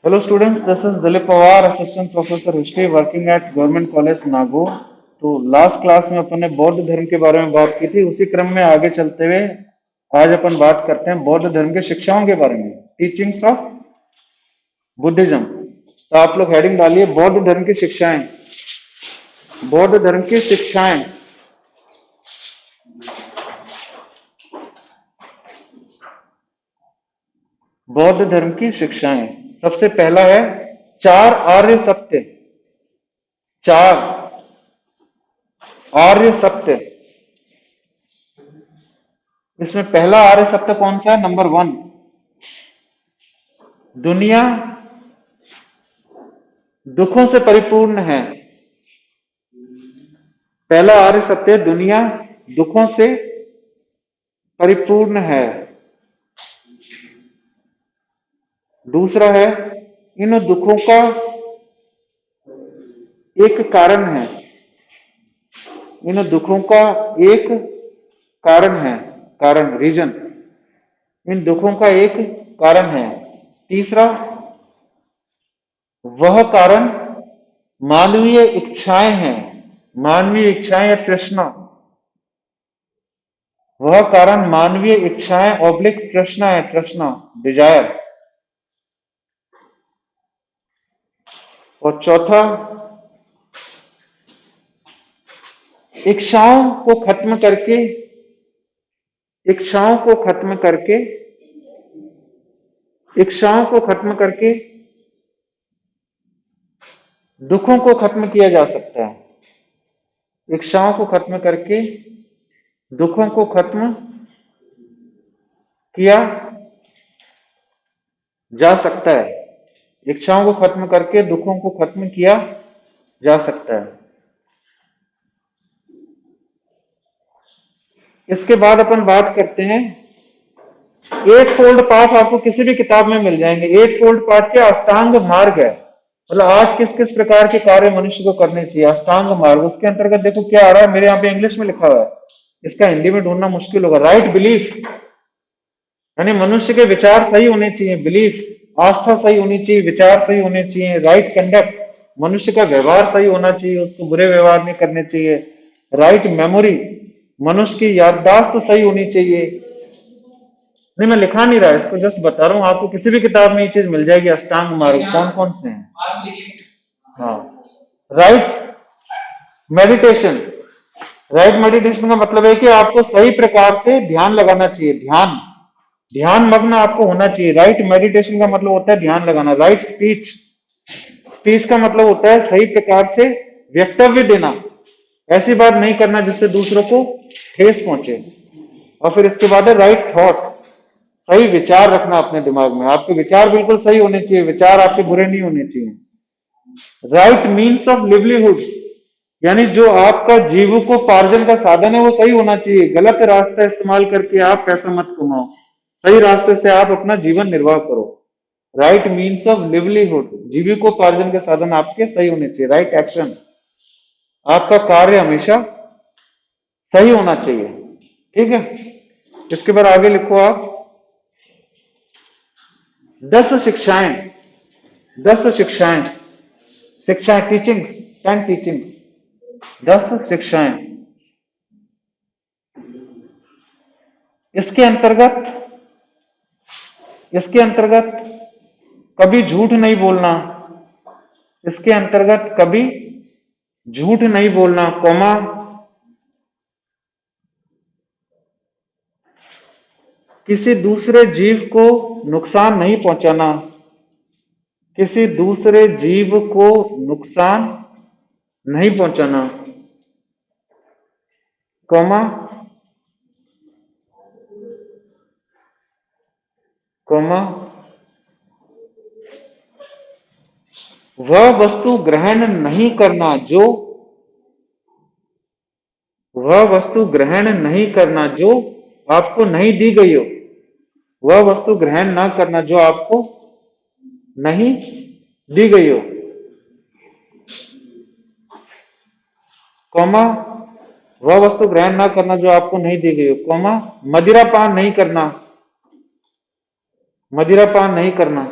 Hello students, this is Dilip Pawar, Assistant Professor History working at Government College Nagaur. तो last class में अपन ने बौद्ध धर्म के बारे में बात की थी। उसी क्रम में आगे चलते हुए आज अपन बात करते हैं बौद्ध धर्म के शिक्षाओं के बारे में, टीचिंग्स ऑफ बुद्धिज्म। तो आप लोग हेडिंग डालिए बौद्ध धर्म की शिक्षाएं। बौद्ध धर्म की शिक्षाएं। बौद्ध धर्म की शिक्षाएं। सबसे पहला है चार आर्य सत्य। चार आर्य सत्य। इसमें पहला आर्य सत्य कौन सा है? नंबर 1, दुनिया दुखों से परिपूर्ण है। पहला आर्य सत्य, दुनिया दुखों से परिपूर्ण है। दूसरा है, इन दुखों का एक कारण है। इन दुखों का एक कारण है, कारण, रीजन। इन दुखों का एक कारण है। तीसरा, वह कारण मानवीय इच्छाएं हैं। मानवीय इच्छाएं या तृष्णा। वह कारण मानवीय इच्छाएं ऑब्लिक तृष्णा है, तृष्णा, डिजायर। और चौथा, इच्छाओं को खत्म करके, इच्छाओं को खत्म करके, इच्छाओं को खत्म करके दुखों को खत्म किया जा सकता है। इच्छाओं को खत्म करके दुखों को खत्म किया जा सकता है। इच्छाओं को खत्म करके दुखों को खत्म किया जा सकता है। इसके बाद अपन बात करते हैं, 8 फोल्ड पाथ आपको किसी भी किताब में मिल जाएंगे। 8 फोल्ड पाथ के अष्टांग मार्ग है, मतलब 8 किस किस प्रकार के कार्य मनुष्य को करने चाहिए, अष्टांग मार्ग। उसके अंतर्गत देखो क्या आ रहा है, मेरे यहाँ पे इंग्लिश में लिखा हुआ है, इसका हिंदी में ढूंढना मुश्किल होगा। राइट बिलीफ, यानी मनुष्य के विचार सही होने चाहिए। बिलीफ, आस्था सही होनी चाहिए, विचार सही होने चाहिए। राइट कंडक्ट, मनुष्य का व्यवहार सही होना चाहिए, उसको बुरे व्यवहार नहीं करने चाहिए। राइट मेमोरी, मनुष्य की याददाश्त सही होनी चाहिए। नहीं, मैं लिखा नहीं रहा, इसको जस्ट बता रहा हूं आपको। किसी भी किताब में ये चीज मिल जाएगी। अष्टांग मार्ग कौन कौन से हैं? हाँ, राइट मेडिटेशन। राइट मेडिटेशन का मतलब है कि आपको सही प्रकार से ध्यान लगाना चाहिए। ध्यान, ध्यान मग्न आपको होना चाहिए। राइट मेडिटेशन का मतलब होता है ध्यान लगाना। राइट स्पीच, स्पीच का मतलब होता है सही प्रकार से वक्तव्य देना, ऐसी बात नहीं करना जिससे दूसरों को ठेस पहुंचे। और फिर इसके बाद है राइट थॉट, सही विचार रखना अपने दिमाग में। आपके विचार बिल्कुल सही होने चाहिए, विचार आपके बुरे नहीं होने चाहिए। राइट मीन्स ऑफ लिवलीहुड, यानी जो आपका जीविकोपार्जन का साधन है वो सही होना चाहिए। गलत रास्ता इस्तेमाल करके आप पैसा मत कमाओ, सही रास्ते से आप अपना जीवन निर्वाह करो। राइट मीन्स ऑफ लिवलीहुड, जीविकोपार्जन के साधन आपके सही होने चाहिए। राइट एक्शन, आपका कार्य हमेशा सही होना चाहिए। ठीक है, इसके बाद आगे लिखो आप 10 शिक्षाएं। 10 शिक्षाएं, शिक्षाएं, टीचिंग्स, 10 टीचिंग्स, 10 शिक्षाएं। इसके अंतर्गत, इसके अंतर्गत कभी झूठ नहीं बोलना। इसके अंतर्गत कभी झूठ नहीं बोलना, कौमा, किसी दूसरे जीव को नुकसान नहीं पहुंचाना। किसी दूसरे जीव को नुकसान नहीं पहुंचाना, कौमा, कौमा, वह वस्तु ग्रहण नहीं करना जो, वह वस्तु ग्रहण नहीं करना जो आपको नहीं दी गई हो। वह वस्तु ग्रहण ना करना जो आपको नहीं दी गई हो, कौमा, वह वस्तु ग्रहण ना करना जो आपको नहीं दी गई हो, कौमा, मदिरा पान नहीं करना। मदिरा पान नहीं करना।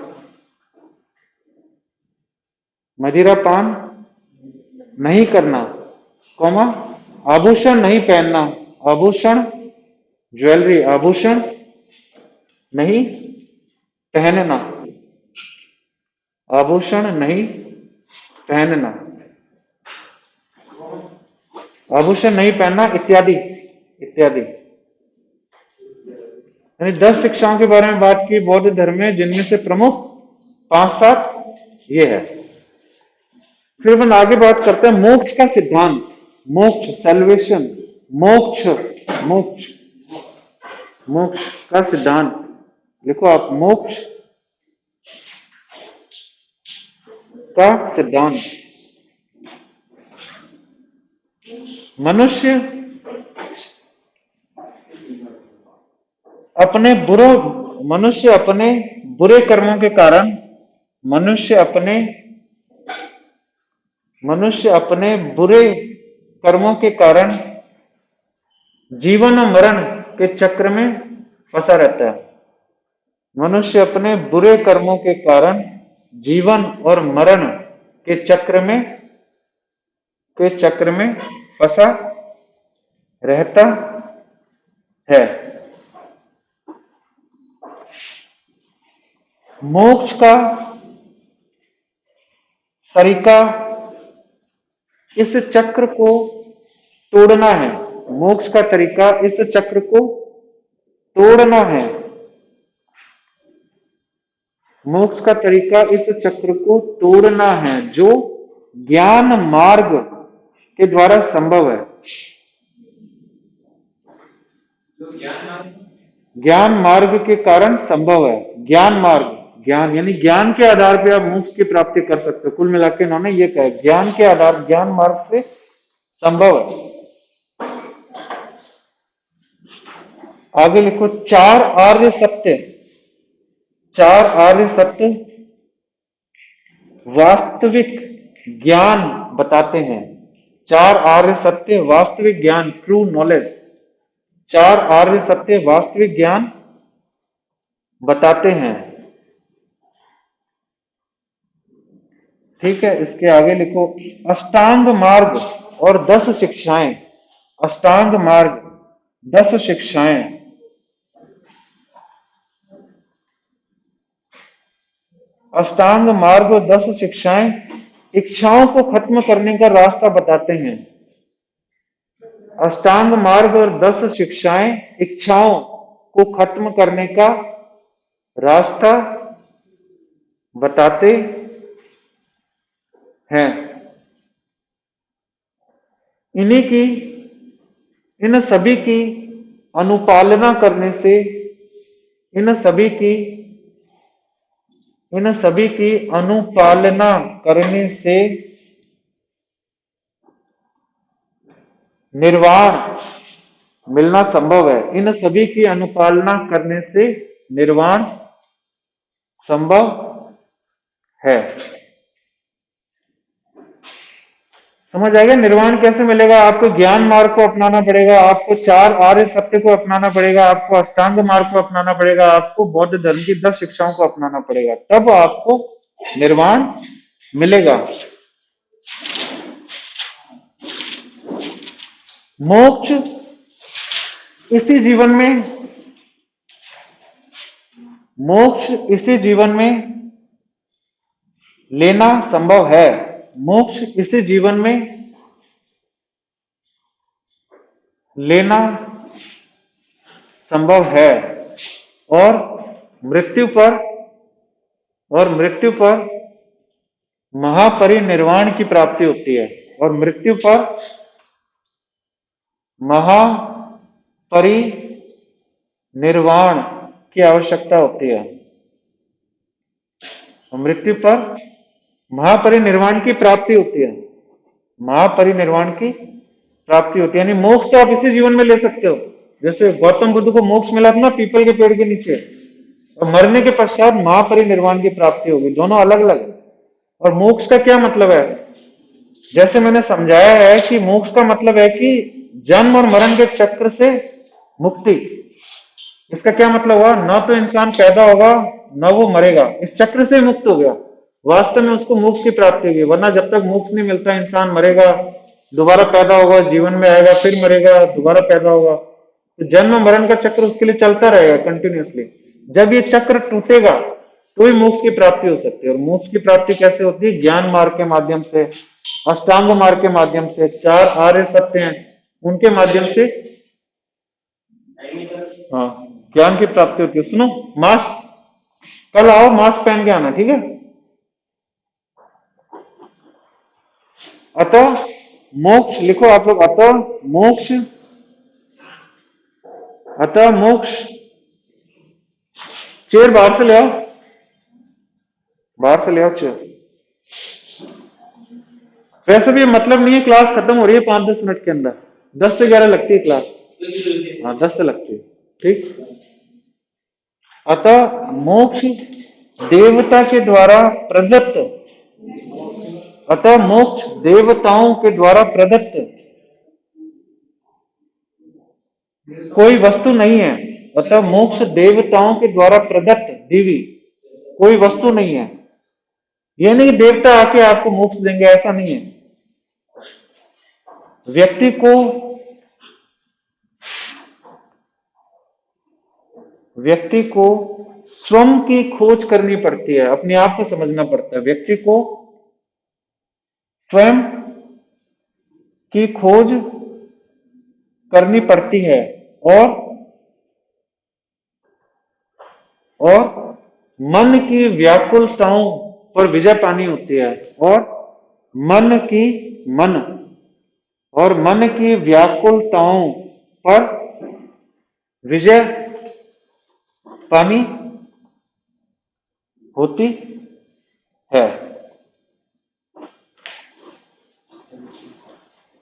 मदिरा पान नहीं करना, कौमा आभूषण नहीं पहनना, आभूषण ज्वेलरी, आभूषण नहीं पहनना, आभूषण नहीं पहनना, आभूषण नहीं पहनना इत्यादि इत्यादि। यानी 10 शिक्षाओं के बारे में बात की बौद्ध धर्म में, जिनमें से प्रमुख 5-7 ये है। फिर हम आगे बात करते हैं मोक्ष का सिद्धांत, मोक्ष सैल्वेशन, मोक्ष मोक्ष मोक्ष का सिद्धांत लिखो आप, मोक्ष का सिद्धांत। मनुष्य अपने बुरे कर्मों के कारण, मनुष्य अपने बुरे कर्मों के कारण जीवन और मरण के चक्र में फंसा रहता है। मनुष्य अपने बुरे कर्मों के कारण जीवन और मरण के चक्र में फंसा रहता है। मोक्ष का तरीका इस चक्र को तोड़ना है, मोक्ष का तरीका इस चक्र को तोड़ना है, मोक्ष का तरीका इस चक्र को तोड़ना है, जो ज्ञान मार्ग के द्वारा संभव है। ज्ञान मार्ग के कारण संभव है। ज्ञान मार्ग, ज्ञान यानी ज्ञान के आधार पर आप मोक्ष की प्राप्ति कर सकते हो। कुल मिलाकर इन्होंने ये कहा, ज्ञान के आधार, ज्ञान मार्ग से संभव है। आगे लिखो 4 आर्य सत्य, 4 आर्य सत्य वास्तविक ज्ञान बताते हैं। 4 आर्य सत्य वास्तविक ज्ञान, ट्रू नॉलेज, 4 आर्य सत्य वास्तविक ज्ञान बताते हैं। ठीक है, इसके आगे लिखो अष्टांग मार्ग और 10 शिक्षाएं। अष्टांग मार्ग 10 शिक्षाएं। अष्टांग मार्ग और 10 शिक्षाएं इच्छाओं को खत्म करने का रास्ता बताते हैं। अष्टांग मार्ग और 10 शिक्षाएं इच्छाओं को खत्म करने का रास्ता बताते हैं। इन सभी की अनुपालना करने से, इन सभी की अनुपालना करने से निर्वाण मिलना संभव है। इन सभी की अनुपालना करने से निर्वाण संभव है। समझ आएगा निर्वाण कैसे मिलेगा? आपको ज्ञान मार्ग को अपनाना पड़ेगा, आपको 4 आर्य सत्य को अपनाना पड़ेगा, आपको अष्टांग मार्ग को अपनाना पड़ेगा, आपको बौद्ध धर्म की 10 शिक्षाओं को अपनाना पड़ेगा, तब आपको निर्वाण मिलेगा। मोक्ष इसी जीवन में लेना संभव है। मोक्ष इसी जीवन में लेना संभव है और मृत्यु पर महापरिनिर्वाण की प्राप्ति होती है। और मृत्यु पर महापरिनिर्वाण की आवश्यकता होती है। मृत्यु पर महापरिनिर्वाण की प्राप्ति होती है। महापरिनिर्वाण की प्राप्ति होती है, यानी मोक्ष तो आप इसी जीवन में ले सकते हो। जैसे गौतम बुद्ध को मोक्ष मिला था ना पीपल के पेड़ के नीचे, और मरने के पश्चात महापरिनिर्वाण की प्राप्ति होगी। दोनों अलग अलग। और मोक्ष का क्या मतलब है? जैसे मैंने समझाया है कि मोक्ष का मतलब है कि जन्म और मरण के चक्र से मुक्ति। इसका क्या मतलब हुआ? न तो इंसान पैदा होगा न वो मरेगा, इस चक्र से मुक्त हो गया। वास्तव में उसको मोक्ष की प्राप्ति होगी। वरना जब तक मोक्ष नहीं मिलता इंसान मरेगा, दोबारा पैदा होगा, जीवन में आएगा, फिर मरेगा, दोबारा पैदा होगा, तो जन्म मरण का चक्र उसके लिए चलता रहेगा कंटिन्यूअसली। जब ये चक्र टूटेगा तो ही मोक्ष की प्राप्ति हो सकती है। और मोक्ष की प्राप्ति कैसे होती है? ज्ञान मार्ग के माध्यम से, अष्टांग मार्ग के माध्यम से, 4 आर्य सत्य हैं उनके माध्यम से, हाँ, ज्ञान की प्राप्ति होती है। सुनो, मास्क कल आओ, मास्क पहन के आना, ठीक है? अतः मोक्ष लिखो आप लोग, अतः मोक्ष, चेयर बाहर से ले आओ, बाहर से ले आओ चेयर। वैसे भी मतलब नहीं है, क्लास खत्म हो रही है 5-10 मिनट के अंदर, 10 से 11 लगती है क्लास, हाँ 10 से लगती है, ठीक। अतः मोक्ष देवता के द्वारा प्रदत्त, अतः मोक्ष देवताओं के द्वारा प्रदत्त कोई वस्तु नहीं है। अतः मोक्ष देवताओं के द्वारा प्रदत्त देवी कोई वस्तु नहीं है। यह नहीं देवता आके आपको मोक्ष देंगे, ऐसा नहीं है। व्यक्ति को स्वयं की खोज करनी पड़ती है, अपने आप को समझना पड़ता है। व्यक्ति को स्वयं की खोज करनी पड़ती है और मन की व्याकुलताओं पर विजय पानी होती है, और मन की व्याकुलताओं पर विजय पानी होती है।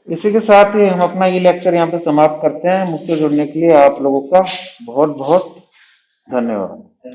इसी के साथ ही हम अपना ये लेक्चर यहाँ पे समाप्त करते हैं। मुझसे जुड़ने के लिए आप लोगों का बहुत बहुत धन्यवाद।